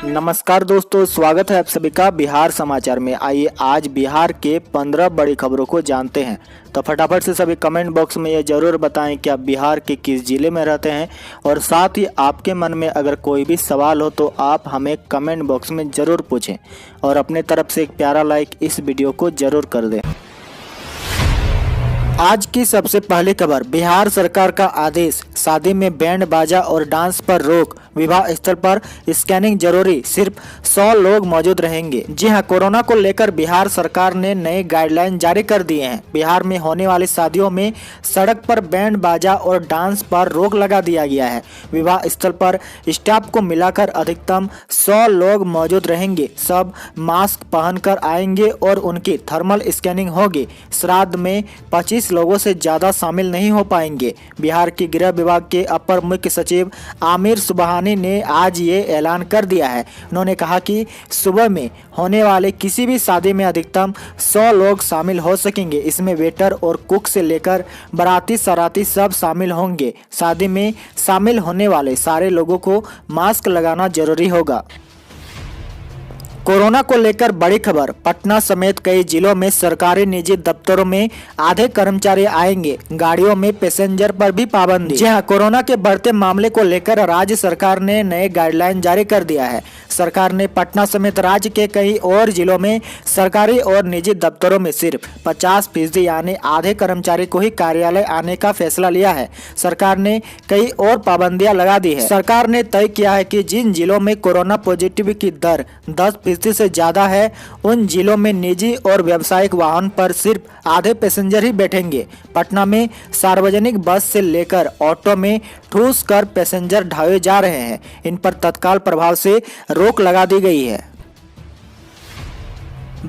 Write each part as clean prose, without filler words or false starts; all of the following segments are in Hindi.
नमस्कार दोस्तों, स्वागत है आप सभी का बिहार समाचार में। आइए आज बिहार के 15 बड़ी खबरों को जानते हैं। तो फटाफट से सभी कमेंट बॉक्स में ये जरूर बताएं कि आप बिहार के किस जिले में रहते हैं, और साथ ही आपके मन में अगर कोई भी सवाल हो तो आप हमें कमेंट बॉक्स में ज़रूर पूछें और अपने तरफ से एक प्यारा लाइक इस वीडियो को ज़रूर कर दें। आज की सबसे पहली खबर, बिहार सरकार का आदेश, शादी में बैंड बाजा और डांस पर रोक, विवाह स्थल पर स्कैनिंग जरूरी, सिर्फ 100 लोग मौजूद रहेंगे। जी हां, कोरोना को लेकर बिहार सरकार ने नए गाइडलाइन जारी कर दिए हैं। बिहार में होने वाली शादियों में सड़क पर बैंड बाजा और डांस पर रोक लगा दिया गया है। विवाह स्थल पर स्टाफ को मिलाकर अधिकतम 100 लोग मौजूद रहेंगे। सब मास्क पहनकर आएंगे और उनकी थर्मल स्कैनिंग होगी। श्राद्ध में 25 लोगों से ज्यादा शामिल नहीं हो पाएंगे। बिहार की गृह विभाग के अपर मुख्य सचिव आमिर सुबहानी ने आज ये ऐलान कर दिया है। उन्होंने कहा कि सुबह में होने वाले किसी भी शादी में अधिकतम 100 लोग शामिल हो सकेंगे। इसमें वेटर और कुक से लेकर बाराती सराती सब शामिल होंगे। शादी में शामिल होने वाले सारे लोगों को मास्क लगाना जरूरी होगा। कोरोना को लेकर बड़ी खबर, पटना समेत कई जिलों में सरकारी निजी दफ्तरों में आधे कर्मचारी आएंगे। गाड़ियों में पैसेंजर पर भी पाबंदी। जी हां, कोरोना के बढ़ते मामले को लेकर राज्य सरकार ने नए गाइडलाइन जारी कर दिया है। सरकार ने पटना समेत राज्य के कई और जिलों में सरकारी और निजी दफ्तरों में सिर्फ 50% यानी आधे कर्मचारी को ही कार्यालय आने का फैसला लिया है। सरकार ने कई और पाबंदियां लगा दी है। सरकार ने तय किया है कि जिन जिलों में कोरोना पॉजिटिव की दर 10% से ज्यादा है, उन जिलों में निजी और व्यावसायिक वाहन पर सिर्फ आधे पैसेंजर ही बैठेंगे। पटना में सार्वजनिक बस से लेकर ऑटो में ठूस कर पैसेंजर ढाए जा रहे हैं। इन पर तत्काल प्रभाव से रोक लगा दी गई है।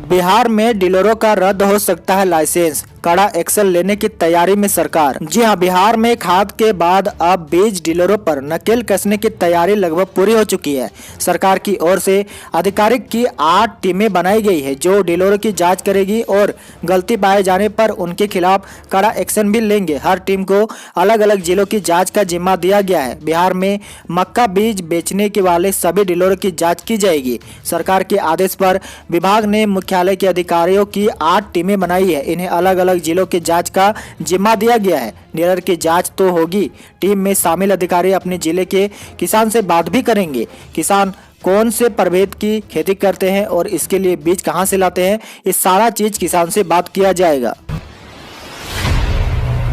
बिहार में डीलरों का रद्द हो सकता है लाइसेंस, कड़ा एक्शन लेने की तैयारी में सरकार। जी हां, बिहार में खाद के बाद अब बीज डीलरों पर नकेल कसने की तैयारी लगभग पूरी हो चुकी है। सरकार की ओर से आधिकारिक की 8 टीमें बनाई गई है जो डीलरों की जांच करेगी और गलती पाए जाने पर उनके खिलाफ कड़ा एक्शन भी लेंगे। हर टीम को अलग अलग जिलों की जाँच का जिम्मा दिया गया है। बिहार में मक्का बीज बेचने के वाले सभी डीलरों की जाँच की जाएगी। सरकार के आदेश पर विभाग ने मुख्यालय के अधिकारियों की 8 टीमें बनाई है। इन्हें अलग अलग जिलों की जांच का जिम्मा दिया गया है। डीलर की जांच तो होगी, टीम में शामिल अधिकारी अपने जिले के किसान से बात भी करेंगे। किसान कौन से प्रभेद की खेती करते हैं और इसके लिए बीज कहां से लाते हैं, ये सारा चीज किसान से बात किया जाएगा।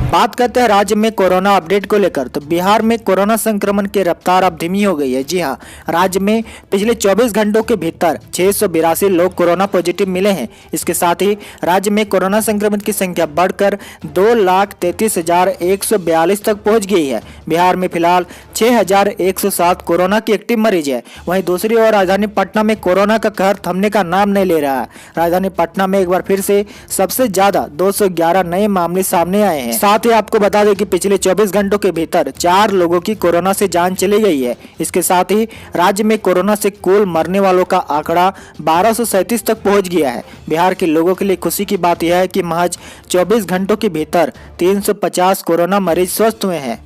बात करते हैं राज्य में कोरोना अपडेट को लेकर। तो बिहार में कोरोना संक्रमण की रफ्तार अब धीमी हो गई है। जी हां, राज्य में पिछले 24 घंटों के भीतर 682 लोग कोरोना पॉजिटिव मिले हैं। इसके साथ ही राज्य में कोरोना संक्रमण की संख्या बढ़कर 2,33,142 तक पहुंच गई है। बिहार में फिलहाल 6,107 कोरोना की एक्टिव मरीज है। वहीं दूसरी ओर राजधानी पटना में कोरोना का कहर थमने का नाम नहीं ले रहा है। राजधानी पटना में एक बार फिर से सबसे ज्यादा 211 नए मामले सामने आए हैं। साथ ही आपको बता दें कि पिछले 24 घंटों के भीतर 4 लोगों की कोरोना से जान चली गई है। इसके साथ ही राज्य में कोरोना से कुल मरने वालों का आंकड़ा 1237 तक पहुंच गया है। बिहार के लोगों के लिए खुशी की बात यह है कि महज 24 घंटों के भीतर 350 कोरोना मरीज स्वस्थ हुए हैं।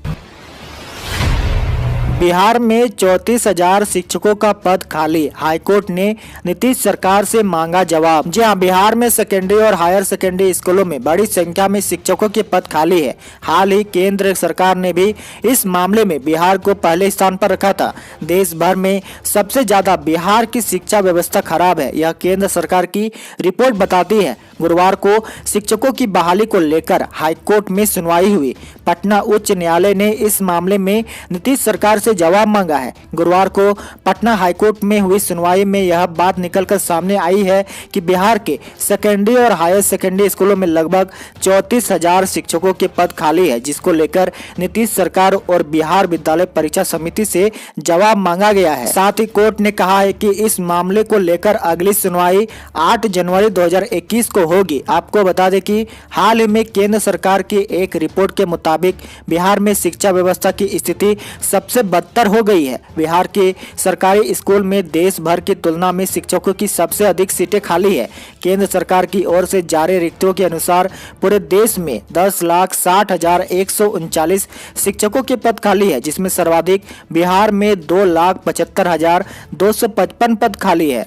बिहार में 34,000 शिक्षकों का पद खाली, हाईकोर्ट ने नीतीश सरकार से मांगा जवाब। जी हां, बिहार में सेकेंडरी और हायर सेकेंडरी स्कूलों में बड़ी संख्या में शिक्षकों के पद खाली है। हाल ही केंद्र सरकार ने भी इस मामले में बिहार को पहले स्थान पर रखा था। देश भर में सबसे ज्यादा बिहार की शिक्षा व्यवस्था खराब है, यह केंद्र सरकार की रिपोर्ट बताती है। गुरुवार को शिक्षकों की बहाली को लेकर हाईकोर्ट में सुनवाई हुई। पटना उच्च न्यायालय ने इस मामले में नीतीश सरकार से जवाब मांगा है। गुरुवार को पटना हाईकोर्ट में हुई सुनवाई में यह बात निकलकर सामने आई है कि बिहार के सेकेंडरी और हायर सेकेंडरी स्कूलों में लगभग 34,000 शिक्षकों के पद खाली है, जिसको लेकर नीतीश सरकार और बिहार विद्यालय परीक्षा समिति से जवाब मांगा गया है। साथ ही कोर्ट ने कहा है कि इस मामले को लेकर अगली सुनवाई 8 जनवरी 2021 को होगी। आपको बता दें कि हाल ही में केंद्र सरकार की एक रिपोर्ट के मुताबिक बिहार में शिक्षा व्यवस्था की स्थिति सबसे बदतर हो गई है। बिहार के सरकारी स्कूल में देश भर की तुलना में शिक्षकों की सबसे अधिक सीटें खाली है। केंद्र सरकार की ओर से जारी रिक्तियों के अनुसार पूरे देश में 10,60,139 शिक्षकों के पद खाली है, जिसमें सर्वाधिक बिहार में 2,75,255 पद खाली है।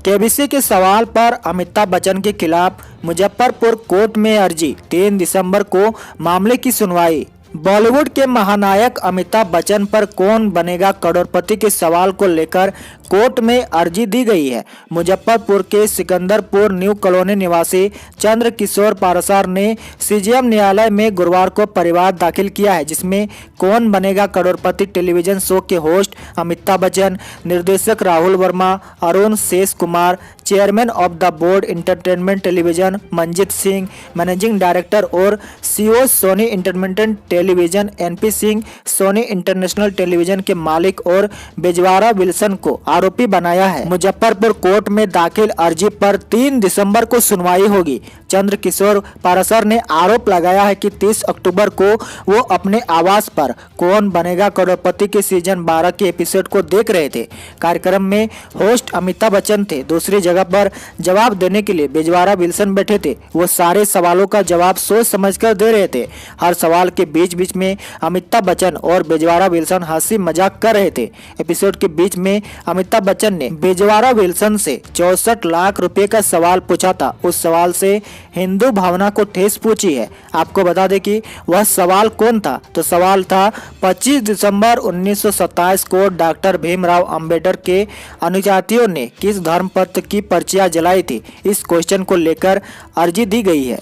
केबीसी के सवाल पर अमिताभ बच्चन के खिलाफ मुजफ्फरपुर कोर्ट में अर्जी, 3 दिसंबर को मामले की सुनवाई। बॉलीवुड के महानायक अमिताभ बच्चन पर कौन बनेगा करोड़पति के सवाल को लेकर कोर्ट में अर्जी दी गई है। मुजफ्फरपुर के सिकंदरपुर न्यू कॉलोनी निवासी चंद्र किशोर पाराशर ने सीजेएम न्यायालय में गुरुवार को परिवाद दाखिल किया है, जिसमें कौन बनेगा करोड़पति टेलीविजन शो के होस्ट अमिताभ बच्चन, निर्देशक Rahul Verma, Arun Shesh Kumar, chairman of the board entertainment television Manjit Singh, managing director और CEO Sony entertainment television NP Singh, Sony international television के मालिक और बेजवारा विल्सन को आरोपी बनाया है। मुजफ्फरपुर कोर्ट में दाखिल अर्जी पर 3 दिसंबर को सुनवाई होगी। चंद्र किशोर पाराशर ने आरोप लगाया है कि 30 अक्टूबर को वो अपने आवास पर कौन बनेगा करोड़पति के सीजन 12 के एपिसोड को देख रहे थे। कार्यक्रम में होस्ट अमिताभ बच्चन थे। दूसरी जगह पर जवाब देने के लिए बेजवारा विल्सन बैठे थे। वो सारे सवालों का जवाब सोच समझकर दे रहे थे। हर सवाल के बीच बीच में अमिताभ बच्चन और बेजवारा विल्सन हंसी मजाक कर रहे थे। एपिसोड के बीच में अमिताभ बच्चन ने बेजवारा विल्सन से 64 लाख रुपए का सवाल पूछा था। उस सवाल से हिंदू भावना को ठेस पहुंची है। आपको बता दें कि वह सवाल कौन था, तो सवाल था 25 दिसंबर 1927 को डॉक्टर भीमराव अंबेडकर के अनुयायियों ने किस धर्म पत्र की पर्चियां जलाई थी। इस क्वेश्चन को लेकर अर्जी दी गई है।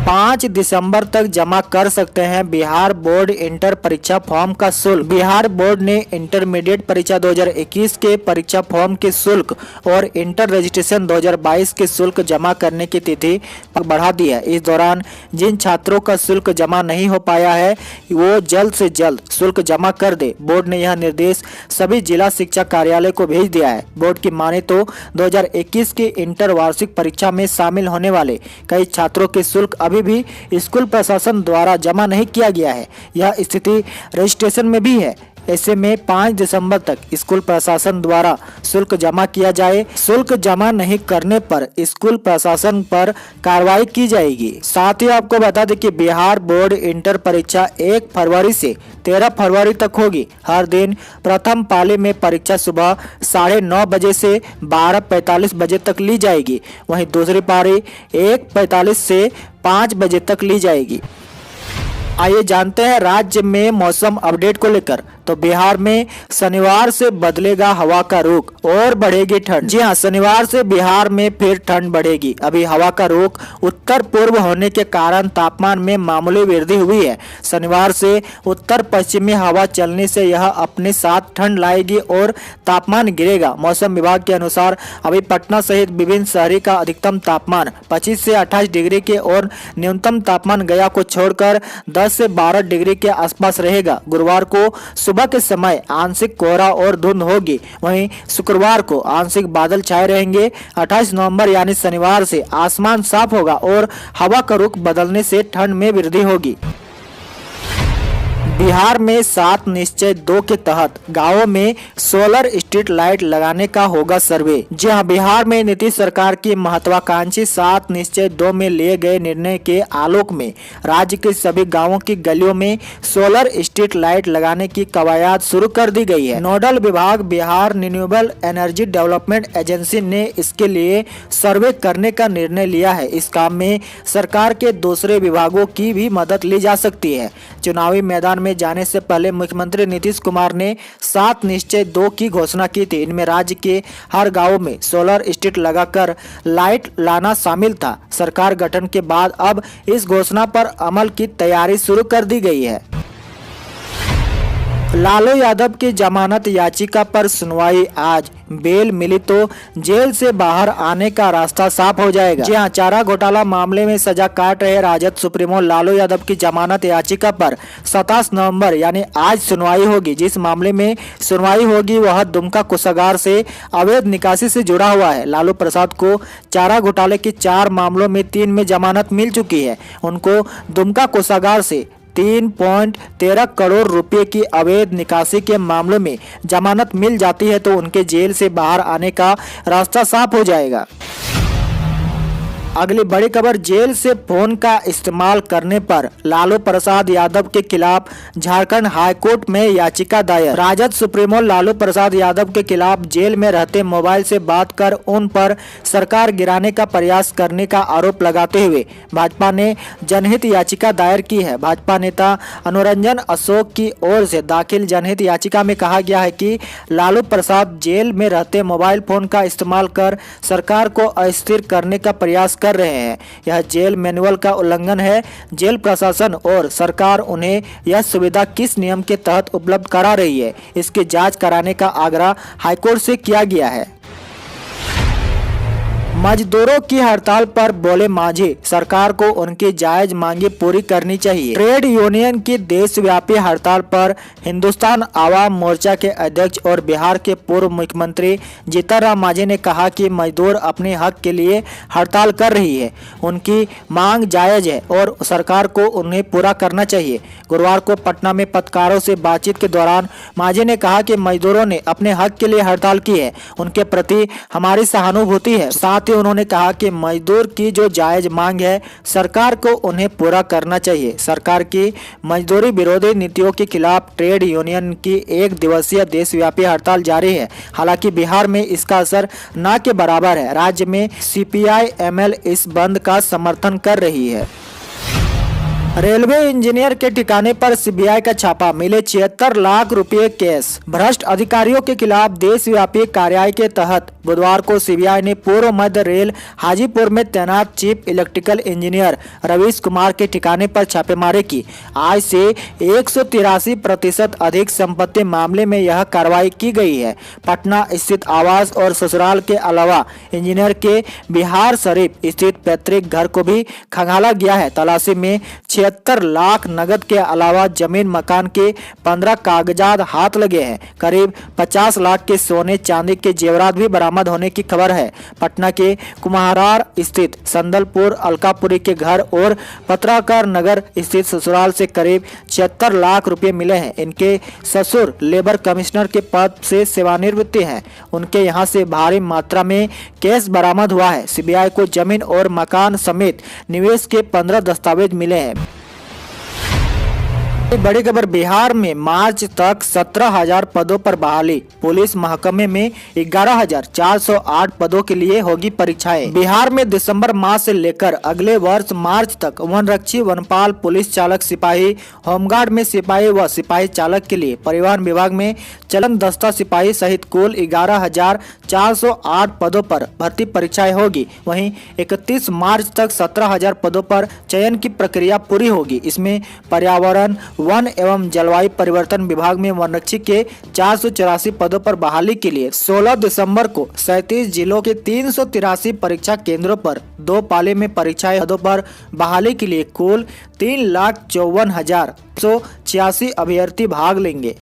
5 दिसंबर तक जमा कर सकते हैं बिहार बोर्ड इंटर परीक्षा फॉर्म का शुल्क। बिहार बोर्ड ने इंटरमीडिएट परीक्षा 2021 के परीक्षा फॉर्म के शुल्क और इंटर रजिस्ट्रेशन 2022 के शुल्क जमा करने की तिथि बढ़ा दी है। इस दौरान जिन छात्रों का शुल्क जमा नहीं हो पाया है वो जल्द से जल्द शुल्क जमा कर दे। बोर्ड ने यह निर्देश सभी जिला शिक्षा कार्यालय को भेज दिया है। बोर्ड की माने तो 2021 की इंटर वार्षिक परीक्षा में शामिल होने वाले कई छात्रों के शुल्क अभी भी स्कूल प्रशासन द्वारा जमा नहीं किया गया है। यह स्थिति रजिस्ट्रेशन में भी है। ऐसे में 5 दिसंबर तक स्कूल प्रशासन द्वारा शुल्क जमा किया जाए। शुल्क जमा नहीं करने पर स्कूल प्रशासन पर कार्रवाई की जाएगी। साथ ही आपको बता दें कि बिहार बोर्ड इंटर परीक्षा 1 फरवरी से 13 फरवरी तक होगी। हर दिन प्रथम पाली में परीक्षा सुबह 9:30 बजे से 12:45 बजे तक ली जाएगी। वहीं दूसरी पारी 1:45 से 5 बजे तक ली जाएगी। आइए जानते हैं राज्य में मौसम अपडेट को लेकर। तो बिहार में शनिवार से बदलेगा हवा का रुख और बढ़ेगी ठंड। जी हां, शनिवार से बिहार में फिर ठंड बढ़ेगी। अभी हवा का रुख उत्तर पूर्व होने के कारण तापमान में मामूली वृद्धि हुई है। शनिवार से उत्तर पश्चिमी हवा चलने से यह अपने साथ ठंड लाएगी और तापमान गिरेगा। मौसम विभाग के अनुसार अभी पटना सहित विभिन्न शहरी का अधिकतम तापमान 25 से 28 डिग्री के और न्यूनतम तापमान गया को छोड़कर 10 से 12 डिग्री के आसपास रहेगा। गुरुवार को सुबह के समय आंशिक कोहरा और धुंध होगी। वहीं शुक्रवार को आंशिक बादल छाए रहेंगे। 28 नवंबर यानी शनिवार से आसमान साफ होगा और हवा का रुख बदलने से ठंड में वृद्धि होगी। बिहार में 7 निश्चय 2 के तहत गांवों में सोलर स्ट्रीट लाइट लगाने का होगा सर्वे। जी हां, बिहार में नीतीश सरकार की महत्वाकांक्षी 7 निश्चय 2 में लिए गए निर्णय के आलोक में राज्य के सभी गांवों की गलियों में सोलर स्ट्रीट लाइट लगाने की कवायद शुरू कर दी गई है। नोडल विभाग Bihar renewable energy development agency ने इसके लिए सर्वे करने का निर्णय लिया है। इस काम में सरकार के दूसरे विभागों की भी मदद ली जा सकती है। चुनावी मैदान में जाने से पहले मुख्यमंत्री नीतीश कुमार ने 7 निश्चय 2 की घोषणा की थी। इनमें राज्य के हर गांव में सोलर स्ट्रीट लगाकर लाइट लाना शामिल था। सरकार गठन के बाद अब इस घोषणा पर अमल की तैयारी शुरू कर दी गई है। लालू यादव की जमानत याचिका पर सुनवाई आज। बेल मिली तो जेल से बाहर आने का रास्ता साफ हो जाएगा। जी हां, चारा घोटाला मामले में सजा काट रहे राजद सुप्रीमो लालू यादव की जमानत याचिका पर 27 नवंबर यानी आज सुनवाई होगी। जिस मामले में सुनवाई होगी वह दुमका कोषागार से अवैध निकासी से जुड़ा हुआ है। लालू प्रसाद को चारा घोटाले के 4 मामलों में 3 में जमानत मिल चुकी है। उनको दुमका कोषागार से 3.13 करोड़ रुपए की अवैध निकासी के मामलों में जमानत मिल जाती है तो उनके जेल से बाहर आने का रास्ता साफ हो जाएगा। अगली बड़ी खबर, जेल से फोन का इस्तेमाल करने पर लालू प्रसाद यादव के खिलाफ झारखंड हाईकोर्ट में याचिका दायर। राजद सुप्रीमो लालू प्रसाद यादव के खिलाफ जेल में रहते मोबाइल से बात कर उन पर सरकार गिराने का प्रयास करने का आरोप लगाते हुए भाजपा ने जनहित याचिका दायर की है। भाजपा नेता अनुरंजन अशोक की ओर से दाखिल जनहित याचिका में कहा गया है कि लालू प्रसाद जेल में रहते मोबाइल फोन का इस्तेमाल कर सरकार को अस्थिर करने का प्रयास कर रहे हैं। यह जेल मैनुअल का उल्लंघन है। जेल प्रशासन और सरकार उन्हें यह सुविधा किस नियम के तहत उपलब्ध करा रही है, इसकी जांच कराने का आग्रह हाईकोर्ट से किया गया है। मजदूरों की हड़ताल पर बोले मांझी, सरकार को उनकी जायज मांगे पूरी करनी चाहिए। ट्रेड यूनियन की देशव्यापी हड़ताल पर हिंदुस्तान आवाम मोर्चा के अध्यक्ष और बिहार के पूर्व मुख्यमंत्री जीतन राम मांझी ने कहा कि मजदूर अपने हक के लिए हड़ताल कर रही है, उनकी मांग जायज है और सरकार को उन्हें पूरा करना चाहिए। गुरुवार को पटना में पत्रकारों से बातचीत के दौरान मांझी ने कहा कि मजदूरों ने अपने हक के लिए हड़ताल की है, उनके प्रति हमारी सहानुभूति है। साथ ही उन्होंने कहा कि मजदूर की जो जायज मांग है सरकार को उन्हें पूरा करना चाहिए। सरकार की मजदूरी विरोधी नीतियों के खिलाफ ट्रेड यूनियन की 1 दिवसीय देशव्यापी हड़ताल जारी है। हालांकि बिहार में इसका असर न के बराबर है। राज्य में CPI-ML इस बंद का समर्थन कर रही है। रेलवे इंजीनियर के ठिकाने पर CBI का छापा, मिले 76 लाख रुपए कैश। भ्रष्ट अधिकारियों के खिलाफ देशव्यापी कार्रवाई के तहत बुधवार को CBI ने पूर्व मध्य रेल हाजीपुर में तैनात chief electrical engineer Ravish Kumar के ठिकाने पर छापेमारी की। आय से 183% अधिक संपत्ति मामले में यह कार्रवाई की गई है। पटना स्थित आवास और ससुराल के अलावा इंजीनियर के बिहार शरीफ स्थित पैतृक घर को भी खंगाला गया है। तलाशी में 76 लाख नगद के अलावा जमीन मकान के 15 कागजात हाथ लगे हैं। करीब 50 लाख के सोने चांदी के जेवरात भी बरामद होने की खबर है। पटना के कुम्हारार स्थित संदलपुर अलकापुरी के घर और पत्रकार नगर स्थित ससुराल से करीब 76 लाख रुपए मिले हैं। इनके ससुर लेबर कमिश्नर के पद से सेवानिवृत्ति हैं। उनके यहां से भारी मात्रा में कैश बरामद हुआ है। CBI को जमीन और मकान समेत निवेश के 15 दस्तावेज मिले हैं। बड़ी खबर, बिहार में मार्च तक 17,000 पदों पर बहाली। पुलिस महकमे में 11,408 पदों के लिए होगी परीक्षाएं। बिहार में दिसंबर माह से लेकर अगले वर्ष मार्च तक वनरक्षी, वनपाल, पुलिस चालक, सिपाही, होमगार्ड में सिपाही व सिपाही चालक के लिए, परिवहन विभाग में चलन दस्ता सिपाही सहित कुल 11,408 पदों पर भर्ती परीक्षाएं होगी। वहीं 31 मार्च तक 17,000 पदों पर चयन की प्रक्रिया पूरी होगी। इसमें पर्यावरण, वन एवं जलवायु परिवर्तन विभाग में वनरक्षी के 484 पदों पर बहाली के लिए 16 दिसंबर को 37 जिलों के 383 परीक्षा केंद्रों पर 2 पाले में परीक्षाएं पदों पर बहाली के लिए कुल 3,54,186 अभ्यर्थी भाग लेंगे।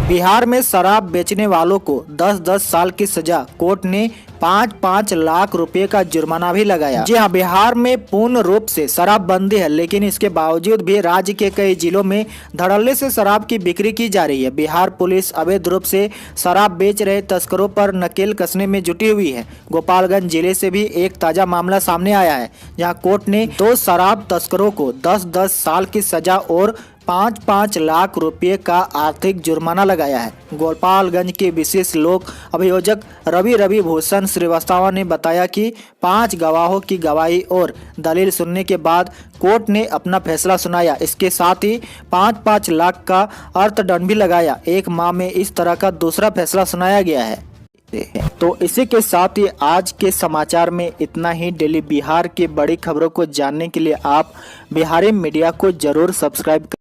बिहार में शराब बेचने वालों को 10-10 साल की सजा, कोर्ट ने 5-5 लाख रुपए का जुर्माना भी लगाया। जी हां, बिहार में पूर्ण रूप से शराबबंदी है, लेकिन इसके बावजूद भी राज्य के कई जिलों में धड़ल्ले से शराब की बिक्री की जा रही है। बिहार पुलिस अवैध रूप से शराब बेच रहे तस्करों पर नकेल कसने में जुटी हुई है। गोपालगंज जिले से भी एक ताजा मामला सामने आया है, जहां कोर्ट ने 2 शराब तस्करों को 10-10 साल की सजा और 5-5 लाख रुपए का आर्थिक जुर्माना लगाया है। गोपालगंज के विशेष लोक अभियोजक रवि भूषण श्रीवास्तव ने बताया कि 5 गवाहों की गवाही और दलील सुनने के बाद कोर्ट ने अपना फैसला सुनाया। इसके साथ ही 5-5 लाख का अर्थदंड भी लगाया। 1 माह में इस तरह का दूसरा फैसला सुनाया गया है। तो इसी के साथ ही आज के समाचार में इतना ही। डेली बिहार की बड़ी खबरों को जानने के लिए आप बिहारी मीडिया को जरूर सब्सक्राइब